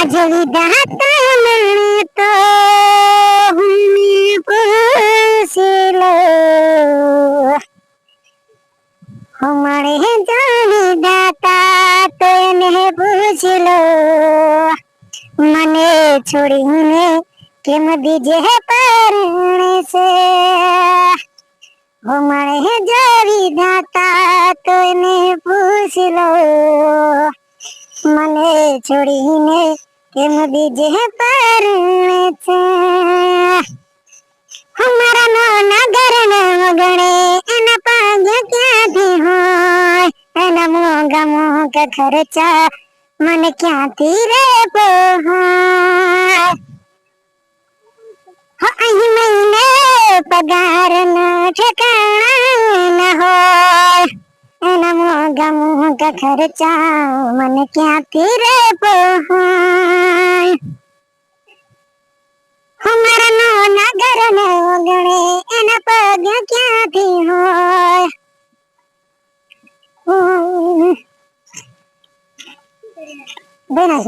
આજ વિધાતા મને તો હું પૂછી લો હમારે જો વિધાતા તો એને પૂછી લો મને છોડીને કેમ બીજે પરણે છે હમારે જો વિધાતા તો એને પૂછી લો મને છોડીને કેમ બીજે પરણે છે અમારા નગર ગણે એના પગ ક્યાંથી હોય એના મોંઘા ખર્ચા મને ક્યાંથી રે પોહાય અહીં મહિને પગાર ના ઠેકાણા ન હોય એના મોંઘા ખર્ચા મને ક્યાંથી રે પોહાય અમારા નગર ગણે એના પગ ક્યાંથી હોય બેના